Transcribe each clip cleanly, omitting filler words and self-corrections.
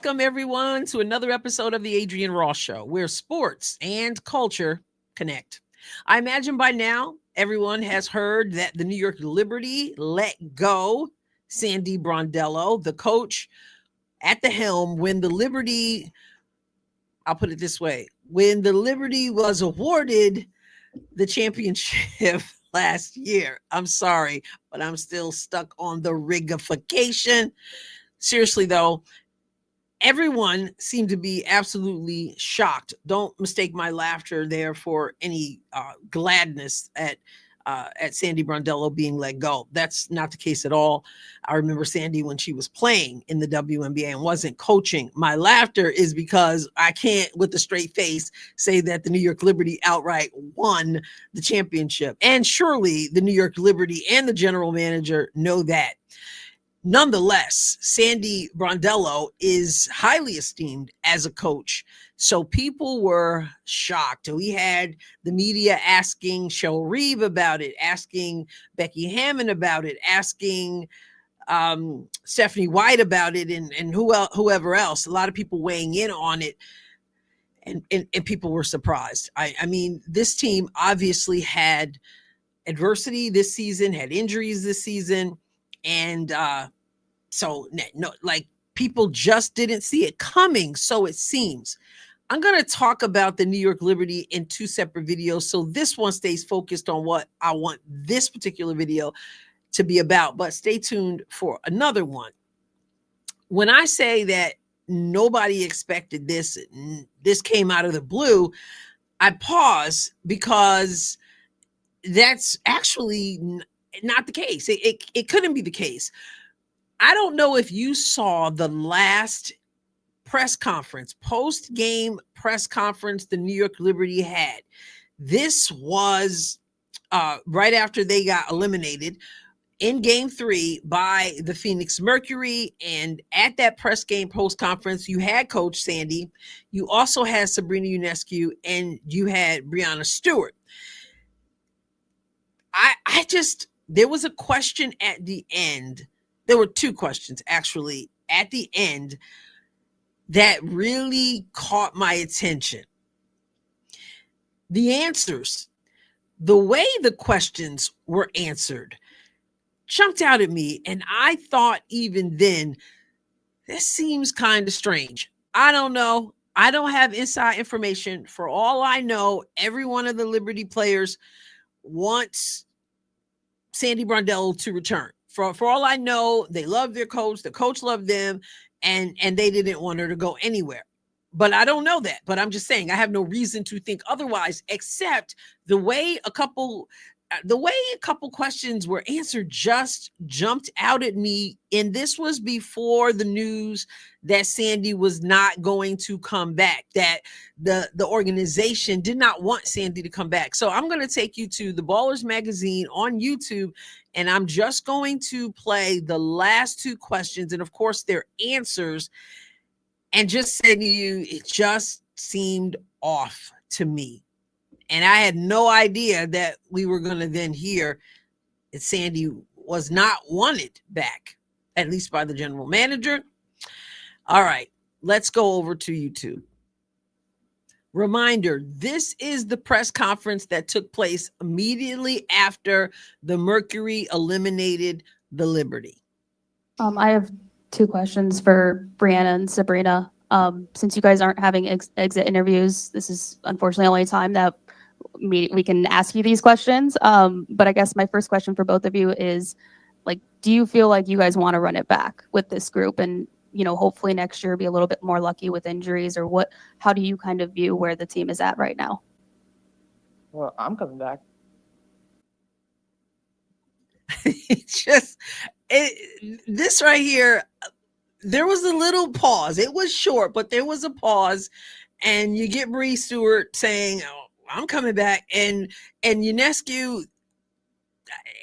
Welcome, everyone, to another episode of the Adrienne Ross Show, where sports and culture connect. I imagine by now, everyone has heard that the New York Liberty let go Sandy Brondello, the coach at the helm when the Liberty, I'll put it this way, when the Liberty was awarded the championship last year. I'm sorry, but I'm still stuck on the rigification. Seriously, though, everyone seemed to be absolutely shocked. Don't mistake my laughter there for any gladness at Sandy Brondello being let go. That's not the case at all. I remember Sandy when she was playing in the WNBA and wasn't coaching. My laughter is because I can't, with a straight face, say that the New York Liberty outright won the championship. And surely the New York Liberty and the general manager know that. Nonetheless, Sandy Brondello is highly esteemed as a coach. So people were shocked. We had the media asking Cheryl Reeve about it, asking Becky Hammon about it, asking Stephanie White about it, and whoever else. A lot of people weighing in on it. And people were surprised. I mean, this team obviously had adversity this season, had injuries this season, and so no, like people just didn't see it coming, so it seems. I'm going to talk about the New York Liberty in two separate videos, so this one stays focused on what I want this particular video to be about, but stay tuned for another one. When I say that nobody expected this came out of the blue, I pause because that's actually not the case. It couldn't be the case. I don't know if you saw the last press conference, post-game press conference the New York Liberty had. This was right after they got eliminated in Game 3 by the Phoenix Mercury. And at that press game post-conference, you had Coach Sandy. You also had Sabrina Ionescu, and you had Breanna Stewart. There was a question at the end. There were two questions actually at the end that really caught my attention. The answers, the way the questions were answered, jumped out at me. And I thought even then, this seems kind of strange. I don't know. I don't have inside information. For all I know, every one of the Liberty players wants Sandy Brondello to return. For all I know, they love their coach. The coach loved them, and they didn't want her to go anywhere. But I don't know that. But I'm just saying I have no reason to think otherwise, except the way a couple questions were answered just jumped out at me. And this was before the news that Sandy was not going to come back, that the organization did not want Sandy to come back. So I'm going to take you to the Ballers magazine on YouTube, and I'm just going to play the last two questions and, of course, their answers, and just say to you, it just seemed off to me. And I had no idea that we were going to then hear that Sandy was not wanted back, at least by the general manager. All right, let's go over to YouTube. Reminder, this is the press conference that took place immediately after the Mercury eliminated the Liberty. I have two questions for Breanna and Sabrina. Since you guys aren't having exit interviews, this is unfortunately the only time that we can ask you these questions. But I guess my first question for both of you is, like, do you feel like you guys want to run it back with this group and, you know, hopefully next year be a little bit more lucky with injuries, or how do you kind of view where the team is at right now? Well, I'm coming back. This right here, there was a little pause. It was short, but there was a pause, and you get Breanna Stewart saying, "Oh, I'm coming back," and Ionescu,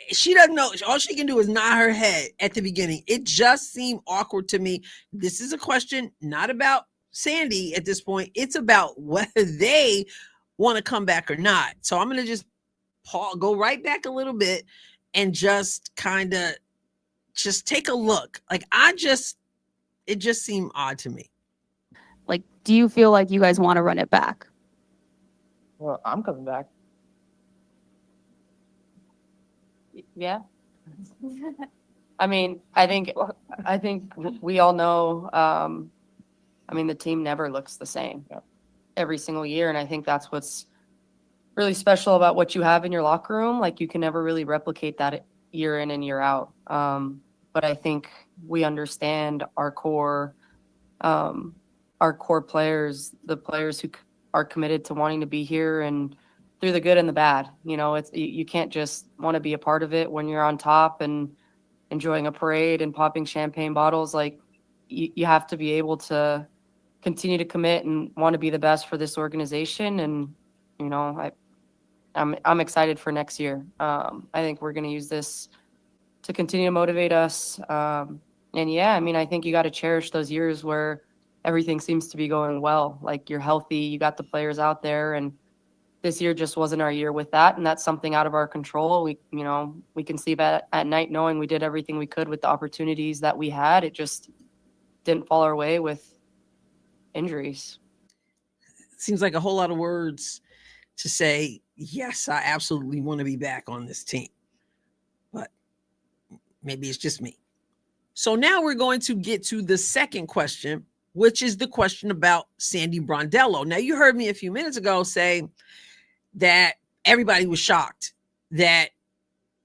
she doesn't know. All she can do is nod her head at the beginning. It just seemed awkward to me. This is a question not about Sandy at this point. It's about whether they want to come back or not. So I'm going to just go right back a little bit and just kind of just take a look. Like, it just seemed odd to me. Like, do you feel like you guys want to run it back? Well, I'm coming back. Yeah. I mean, I think we all know, I mean, the team never looks the same every single year. And I think that's what's really special about what you have in your locker room. Like, you can never really replicate that year in and year out. But I think we understand our core players, the players who are committed to wanting to be here and through the good and the bad. You know, it's you can't just want to be a part of it when you're on top and enjoying a parade and popping champagne bottles. Like, you have to be able to continue to commit and want to be the best for this organization. And, you know, I'm excited for next year. I think we're going to use this to continue to motivate us. And yeah, I mean, I think you got to cherish those years where everything seems to be going well. Like, you're healthy, you got the players out there, and this year just wasn't our year with that. And that's something out of our control. We can sleep at night knowing we did everything we could with the opportunities that we had. It just didn't fall our way with injuries. Seems like a whole lot of words to say, yes, I absolutely want to be back on this team. But maybe it's just me. So now we're going to get to the second question, which is the question about Sandy Brondello. Now, you heard me a few minutes ago say that everybody was shocked that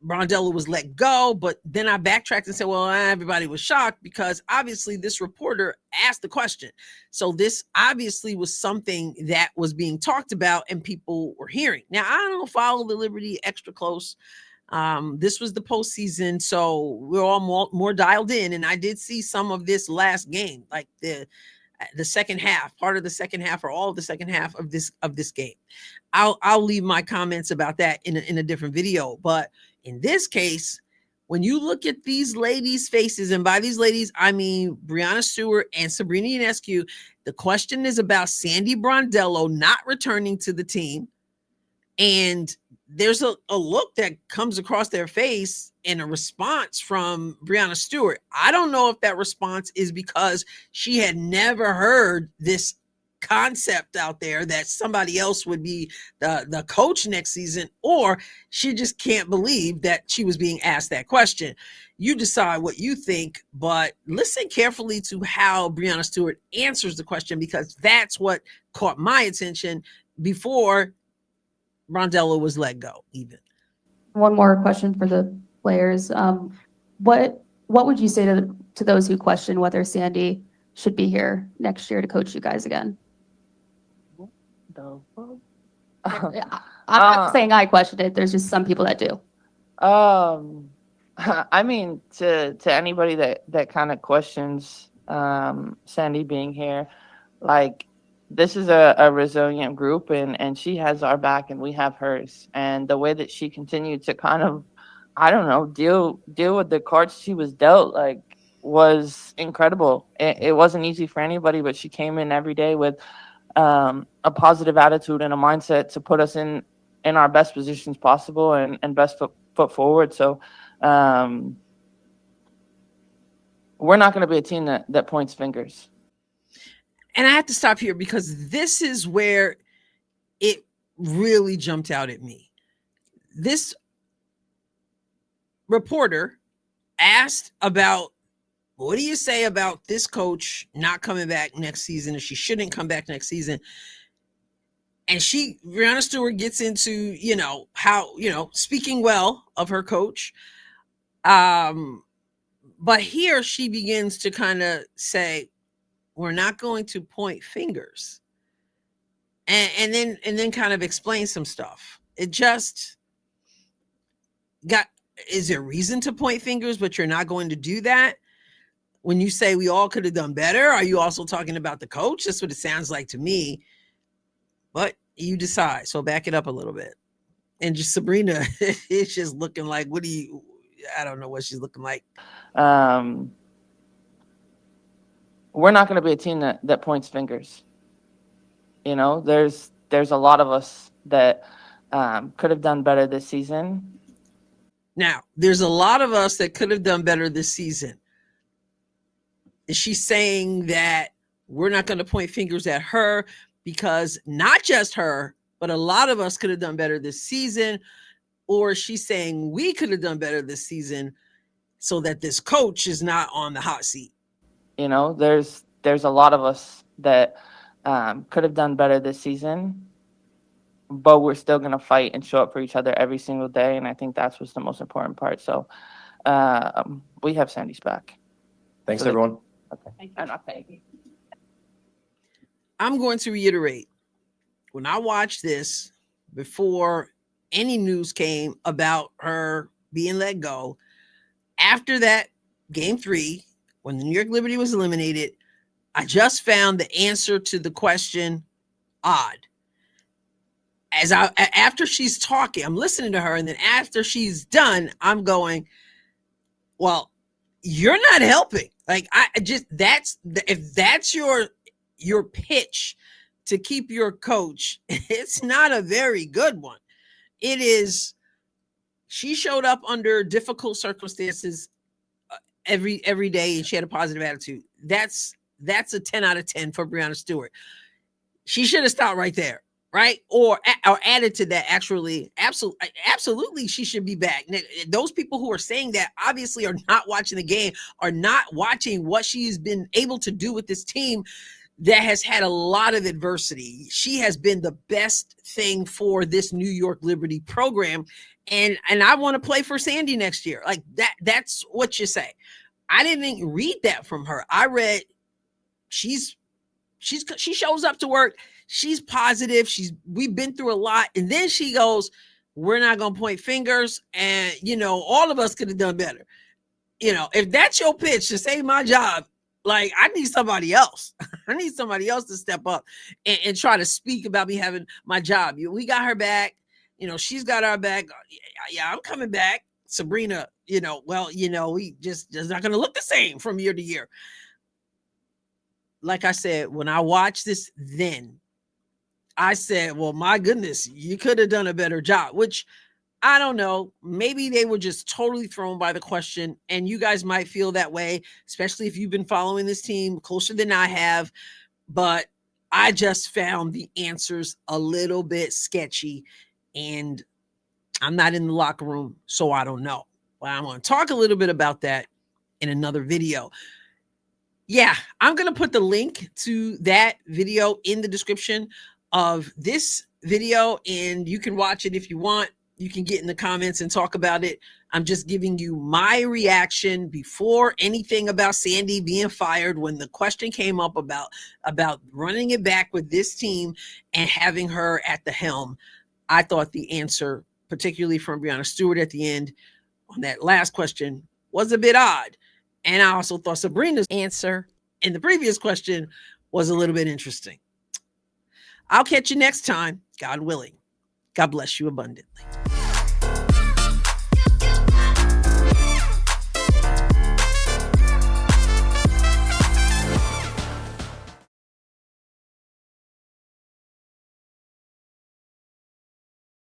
Brondello was let go, but then I backtracked and said, well, everybody was shocked because obviously this reporter asked the question. So this obviously was something that was being talked about and people were hearing. Now, I don't follow the Liberty extra close. This was the postseason, so we're all more dialed in, and I did see some of this last game, like the second half, part of the second half, or all of the second half of this game. I'll leave my comments about that in a different video. But in this case, when you look at these ladies' faces, and by these ladies I mean Breanna Stewart and Sabrina Ionescu, the question is about Sandy Brondello not returning to the team. And there's a look that comes across their face and a response from Breanna Stewart. I don't know if that response is because she had never heard this concept out there that somebody else would be the coach next season, or she just can't believe that she was being asked that question. You decide what you think, but listen carefully to how Breanna Stewart answers the question, because that's what caught my attention before Brondello was let go. Even One more question for the players. What would you say to those who question whether Sandy should be here next year to coach you guys again? I'm not saying I questioned it. There's just some people that do. I mean, to anybody that kind of questions Sandy being here, like, this is a resilient group, and she has our back and we have hers. And the way that she continued to kind of, I don't know, deal with the cards she was dealt, like, was incredible. It wasn't easy for anybody, but she came in every day with a positive attitude and a mindset to put us in our best positions possible and best foot forward. So we're not going to be a team that points fingers. And I have to stop here because this is where it really jumped out at me. This reporter asked about, what do you say about this coach not coming back next season, or she shouldn't come back next season? And Breanna Stewart gets into, how, speaking well of her coach. But here she begins to kind of say, we're not going to point fingers, and then kind of explain some stuff. It just is there reason to point fingers, but you're not going to do that? When you say we all could have done better, are you also talking about the coach? That's what it sounds like to me, but you decide. So back it up a little bit. And just Sabrina is just looking like, I don't know what she's looking like. We're not going to be a team that points fingers. There's a lot of us that could have done better this season. Now, there's a lot of us that could have done better this season. Is she saying that we're not going to point fingers at her because not just her, but a lot of us could have done better this season. Or she's saying we could have done better this season so that this coach is not on the hot seat. You know, there's a lot of us that could have done better this season, but we're still going to fight and show up for each other every single day. And I think that's what's the most important part. So we have Sandy's back. Thanks, So everyone. Okay. And I thank you. I'm going to reiterate, when I watched this before any news came about her being let go, after that game 3, when the New York Liberty was eliminated, I just found the answer to the question odd. After she's talking, I'm listening to her, and then after she's done, I'm going, well, you're not helping. Like, if that's your pitch to keep your coach, it's not a very good one. It is, she showed up under difficult circumstances every day, and she had a positive attitude. That's a 10 out of 10 for Breanna Stewart. She should have stopped right there, right? Or added to that. Actually, absolutely, she should be back. Those people who are saying that obviously are not watching the game, are not watching what she's been able to do with this team that has had a lot of adversity. She has been the best thing for this New York Liberty program. And I want to play for Sandy next year. Like that's what you say. I didn't read that from her. I read she shows up to work. She's positive. We've been through a lot. And then she goes, we're not going to point fingers. And, all of us could have done better. If that's your pitch to save my job, like, I need somebody else. I need somebody else to step up and try to speak about me having my job. We got her back. She's got our back. Yeah, I'm coming back. Sabrina, we just not going to look the same from year to year. Like I said, when I watched this then, I said, well, my goodness, you could have done a better job, which I don't know. Maybe they were just totally thrown by the question, and you guys might feel that way, especially if you've been following this team closer than I have. But I just found the answers a little bit sketchy, and I'm not in the locker room, so I don't know. But I'm going to talk a little bit about that in another video. Yeah, I'm going to put the link to that video in the description of this video, and you can watch it if you want. You can get in the comments and talk about it. I'm just giving you my reaction before anything about Sandy being fired. When the question came up about running it back with this team and having her at the helm, I thought the answer, particularly from Breanna Stewart at the end on that last question, was a bit odd. And I also thought Sabrina's answer in the previous question was a little bit interesting. I'll catch you next time, God willing. God bless you abundantly.